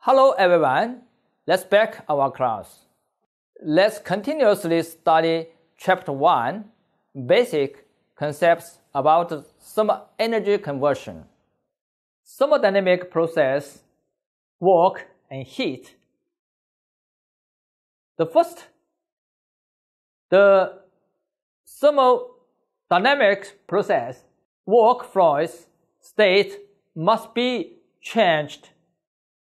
Hello everyone, let's back our class. Let's continuously study Chapter 1, Basic Concepts about Thermal Energy Conversion. Thermodynamic process, work and heat. The thermodynamic process, work flows state must be changed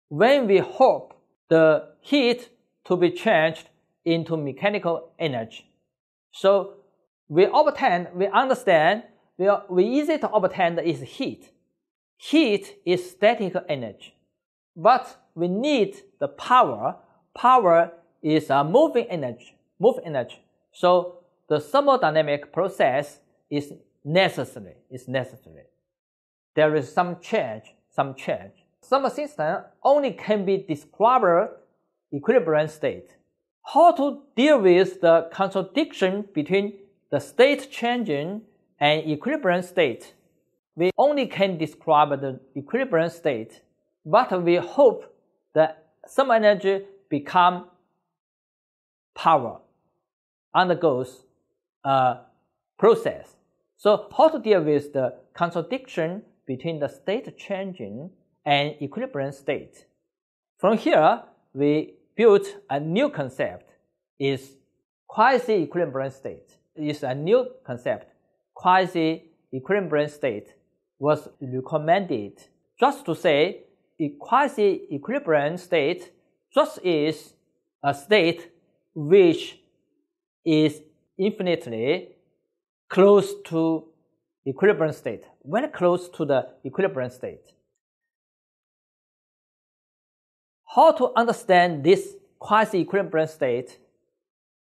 when we hope the heat to be changed into mechanical energy. So we understand easy to obtain is heat. Heat is static energy, but we need the power. Power is a moving energy. So the thermodynamic process is necessary. There is some change. Thermal system only can be described equilibrium state. How to deal with the contradiction between the state changing and equilibrium state? We only can describe the equilibrium state, but we hope that thermal energy become power, undergoes a process. So how to deal with the contradiction between the state changing and equilibrium state? From here, we built a new concept, is quasi-equilibrium state. It's a new concept. Quasi-equilibrium state was recommended. Just to say, a quasi-equilibrium state just is a state which is infinitely close to equilibrium state, very close to the equilibrium state. How to understand this quasi-equilibrium state?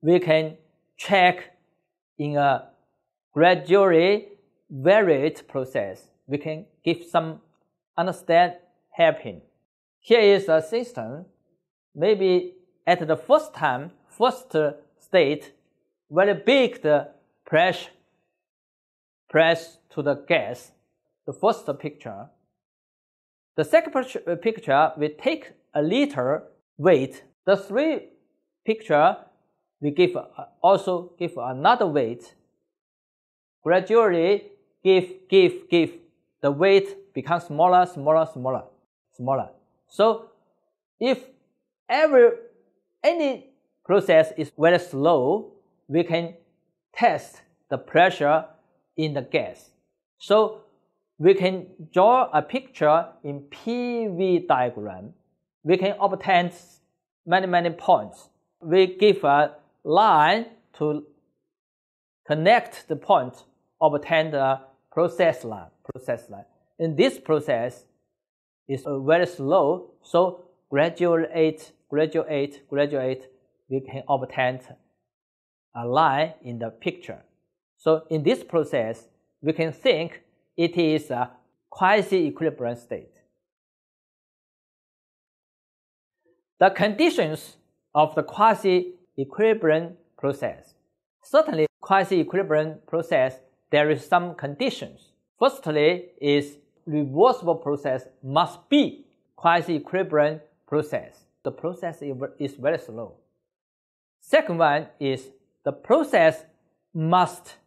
We can check in a gradually varied process. We can give some helping. Here is a system. Maybe at the first state, very big the press to the gas, the first picture. The second picture, we take a liter weight. The third picture, we also give another weight. Gradually give. The weight becomes smaller. So if any process is very slow, we can test the pressure in the gas. So we can draw a picture in PV diagram. We can obtain many points. We give a line to connect the point, obtain the process line. In this process is very slow, so graduate, we can obtain a line in the picture. So in this process, we can think it is a quasi-equilibrium state. The conditions of the quasi-equilibrium process. Certainly, quasi-equilibrium process, there is some conditions. Firstly is reversible process must be quasi-equilibrium process. The process is very slow. Second one is the process must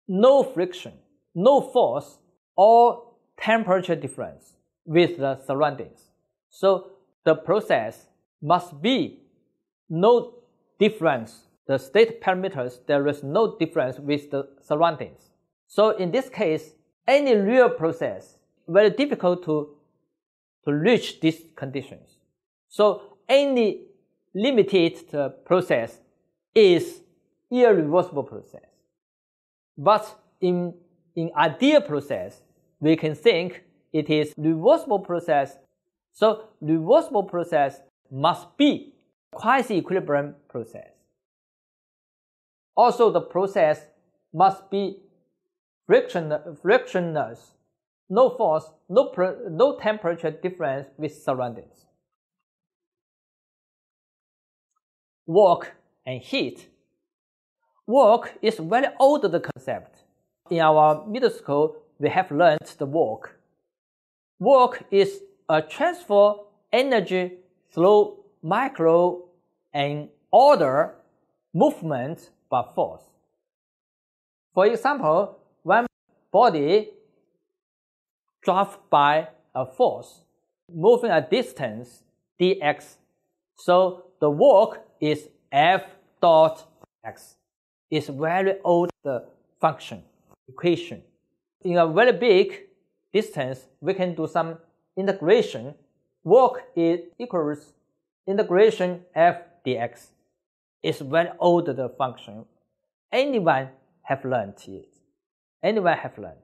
no friction, no force, or temperature difference with the surroundings. So the process must be no difference. The state parameters, there is no difference with the surroundings. So in this case, any real process, very difficult to reach these conditions. So any limited process is irreversible process. But in ideal process, we can think it is reversible process. So reversible process must be quasi-equilibrium process. Also, the process must be frictionless, no force, no temperature difference with surroundings. Work and heat. Work is very old concept. In our middle school, we have learned the work. Work is a transfer energy through micro and order movement but force. For example, when body driven by a force moving a distance dx, so the work is F dot x. It's very old function equation. In a very big distance, we can do some integration. Work is equals integration F dx. It's very old function. Anyone have learned it. Anyone have learned.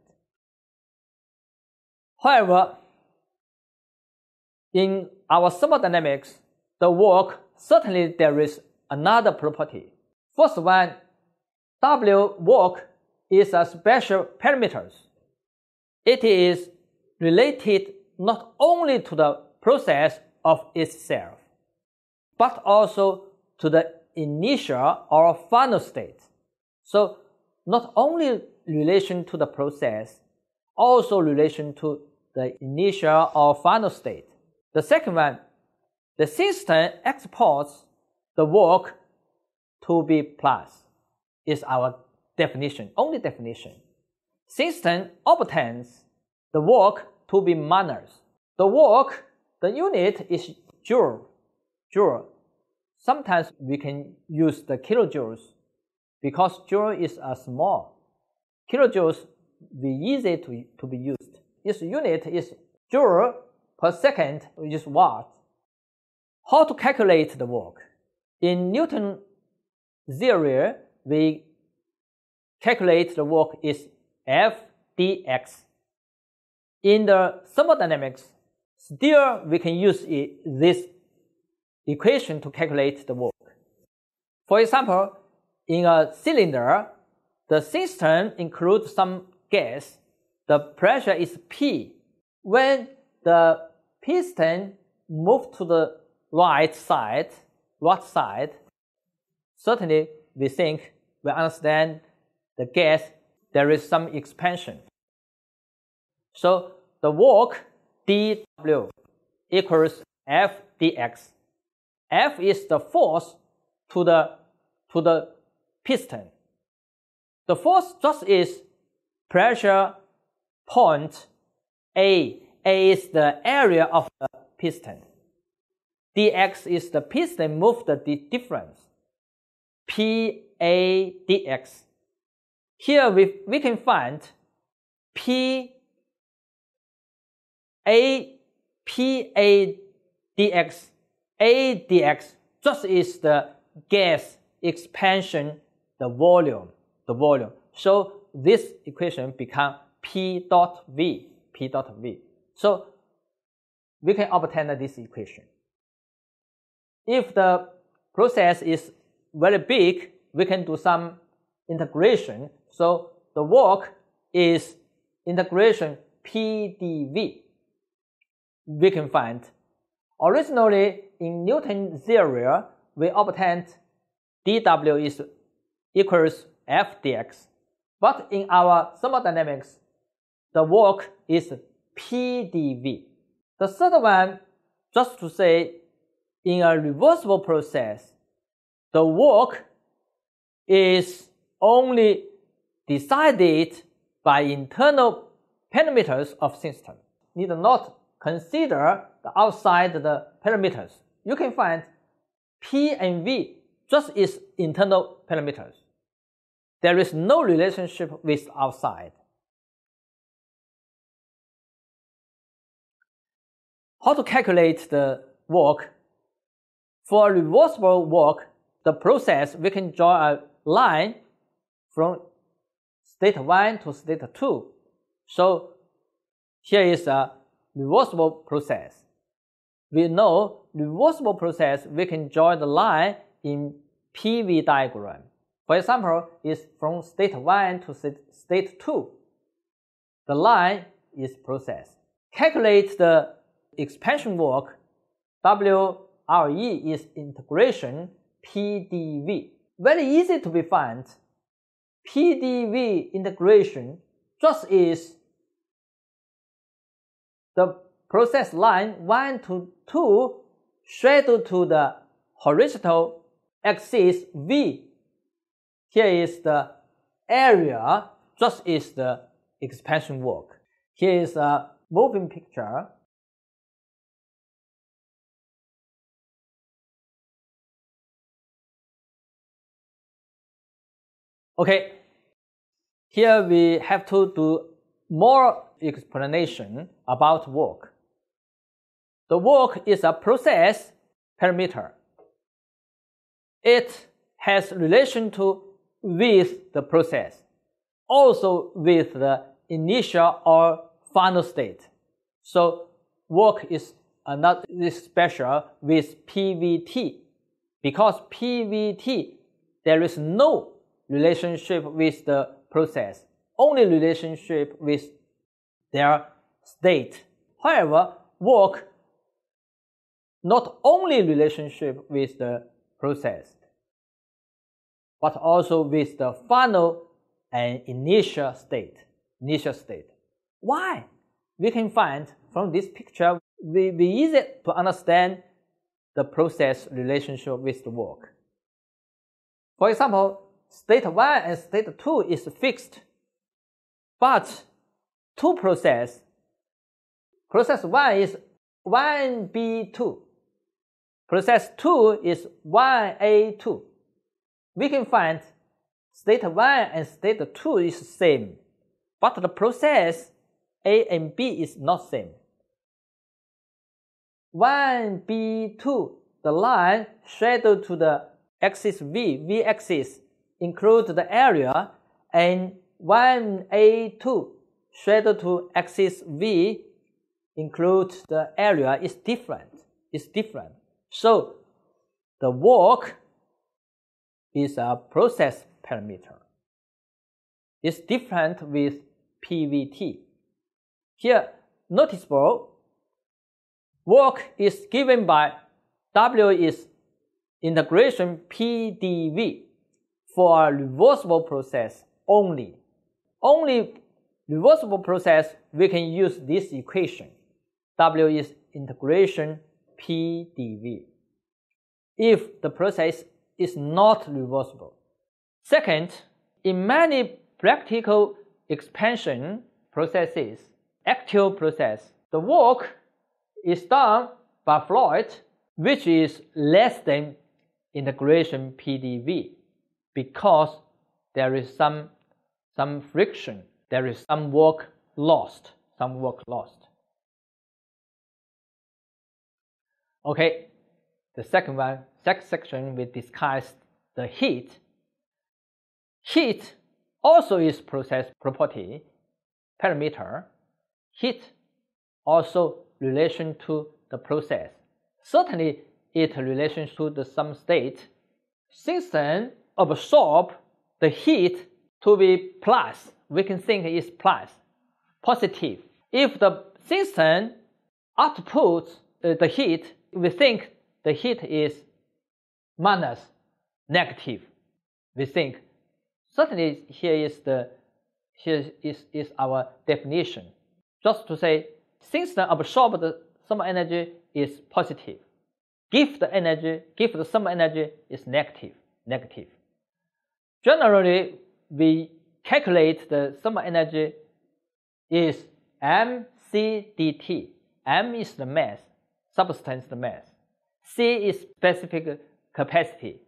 However, in our thermodynamics, the work, certainly there is another property. First one, W work is a special parameter. It is related not only to the process of itself, but also to the initial or final state. So not only relation to the process, also relation to the initial or final state. The second one, the system exports the work to be plus, is our definition, only definition. System obtains the work to be minus. The work, the unit is joule. Sometimes we can use the kilojoules because joule is a small. Kilojoules be easy to be used. Its unit is joule per second, which is watt. How to calculate the work? In Newton theory, we calculate the work is F dx. In the thermodynamics, still we can use this equation to calculate the work. For example, in a cylinder, the system includes some gas. The pressure is P. When the piston moves to the right side, certainly we understand the gas, there is some expansion. So the work dW equals F dx. F is the force to the piston. The force just is pressure point A. A is the area of the piston. dx is the piston move the difference. PA dx. Here we can find PA dx. A dx just is the gas expansion, the volume. So this equation becomes P dot V. So we can obtain this equation. If the process is very big, we can do some integration. So the work is integration P dV. We can find. Originally, in Newton theory, we obtained dW is equals F dx. But in our thermodynamics, the work is P dV. The third one, just to say, in a reversible process, the work is only decided by internal parameters of system. Need not consider the outside the parameters. You can find P and V just is internal parameters. There is no relationship with outside. How to calculate the work? For reversible work, the process, we can draw a line from state 1 to state 2. So here is a reversible process. We know reversible process, we can draw the line in PV diagram. For example, is from state 1 to state 2. The line is process. Calculate the expansion work. WRE is integration PdV. Very easy to be found. PdV integration just is the process line 1 to 2 shadowed to the horizontal axis V. Here is the area, just is the expansion work. Here is a moving picture. Okay, here we have to do more explanation about work. The work is a process parameter. It has relation to with the process, also with the initial or final state. So work is not this special with PVT, because PVT there is no relationship with the process, only relationship with their state. However, work not only relationship with the process, but also with the final and initial state. Why? We can find from this picture, we easy to understand the process relationship with the work. For example, state 1 and state 2 is fixed, but two process 1 is 1B2, process 2 is 1A2. We can find state 1 and state 2 is same, but the process A and B is not same. 1B2, the line shadowed to the axis V axis, include the area, and 1A2 shadowed to axis V include the area is different. So the work is a process parameter. It's different with PVT. Here, noticeable, work is given by W is integration PdV for a reversible process only. Only reversible process we can use this equation. W is integration PdV. If the process is not reversible. Second, in many practical expansion processes, actual process, the work is done by fluid which is less than integration PdV, because there is some friction, there is some work lost. Okay, the second section we discussed the heat. Heat also is process property parameter. Heat also relation to the process. Certainly it relations to the some state. System absorb the heat to be plus. We can think it's plus, positive. If the system outputs the heat, we think the heat is minus, negative. We think certainly here is our definition. Just to say, system absorb the thermal energy is positive. Give the thermal energy is negative. Generally, we calculate the thermal energy is mc dt. M is the mass, substance the mass. C is specific capacity.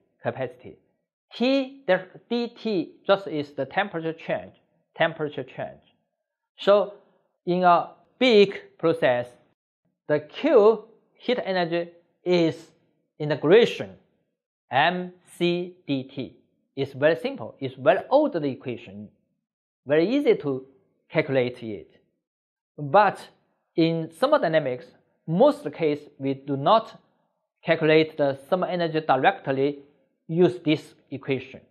T, dt just is the temperature change. So in a big process, the Q heat energy is integration mc dt. It's very simple. It's very old equation. Very easy to calculate it. But in thermodynamics, most case we do not calculate the thermal energy directly, use this equation.